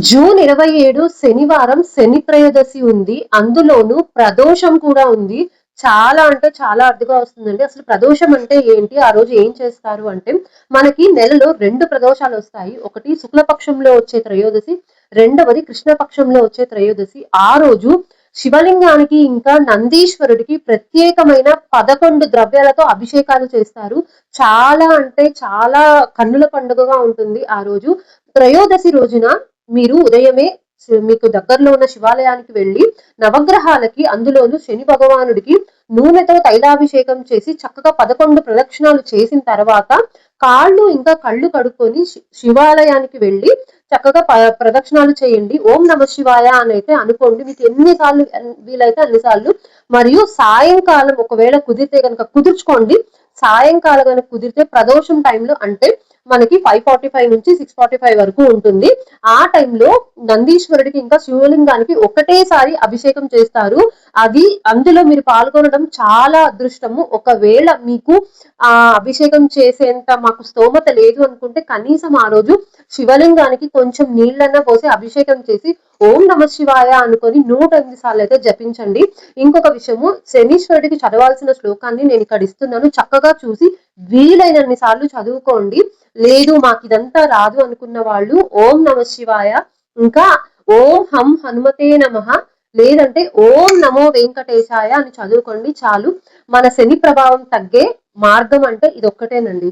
June 27 శనివారం శని త్రయోదశి ఉంది. అందులోనూ ప్రదోషం కూడా ఉంది. చాలా అంటే చాలా అడ్డుగా వస్తుందండి. అసలు ప్రదోషం అంటే ఏంటి? ఆ రోజు ఏం చేస్తారు అంటే, మనకి నెలలో 2 ప్రదోషాలు వస్తాయి. ఒకటి శుక్లపక్షంలో వచ్చే త్రయోదశి, రెండవది కృష్ణపక్షంలో వచ్చే త్రయోదశి. ఆ రోజు శివలింగానికి ఇంకా నందీశ్వరుడికి ప్రత్యేకమైన 11 ద్రవ్యాలతో అభిషేకాలు చేస్తారు. చాలా అంటే చాలా కన్నుల పండుగగా ఉంటుంది ఆ రోజు. త్రయోదశి రోజున మీరు ఉదయమే మీకు దగ్గరలో ఉన్న శివాలయానికి వెళ్ళి నవగ్రహాలకి, అందులోను శని భగవానుడికి నూనెతో తైలాభిషేకం చేసి చక్కగా 11 ప్రదక్షిణాలు చేసిన తర్వాత కాళ్ళు ఇంకా కళ్ళు కడుక్కొని శివాలయానికి వెళ్ళి చక్కగా ప్రదక్షిణాలు చేయండి. ఓం నమ శివాయ అని అయితే అనుకోండి. మీకు ఎన్నిసార్లు వీలైతే అన్నిసార్లు. మరియు సాయంకాలం ఒకవేళ కుదిరితే కనుక కుదుర్చుకోండి. సాయంకాలం కనుక కుదిరితే ప్రదోషం టైంలో, అంటే మనకి 5:45 నుంచి 6:45 వరకు ఉంటుంది. ఆ టైంలో నందీశ్వరుడికి ఇంకా శివలింగానికి ఒకటేసారి అభిషేకం చేస్తారు. అది అందులో మీరు పాల్గొనడం చాలా అదృష్టము. ఒకవేళ మీకు ఆ అభిషేకం చేసేంత మాకు స్తోమత లేదు అనుకుంటే కనీసం ఆ రోజు శివలింగానికి కొంచెం నీళ్ళన్నా పోసి అభిషేకం చేసి ఓం నమ శివాయ అనుకొని 108 సార్లు అయితే జపించండి. ఇంకొక విషయము, శనీశ్వరుడికి చదవాల్సిన శ్లోకాన్ని నేను ఇక్కడ ఇస్తున్నాను. చక్కగా చూసి వీలైనన్ని సార్లు చదువుకోండి. లేదు మాకు ఇదంతా రాదు అనుకున్న వాళ్ళు ఓం నమ శివాయ, ఇంకా ఓం హం హనుమతే నమః, లేదంటే ఓం నమో వెంకటేశాయ అని చదువుకోండి చాలు. మన శని ప్రభావం తగ్గే మార్గం అంటే ఇది ఒక్కటేనండి.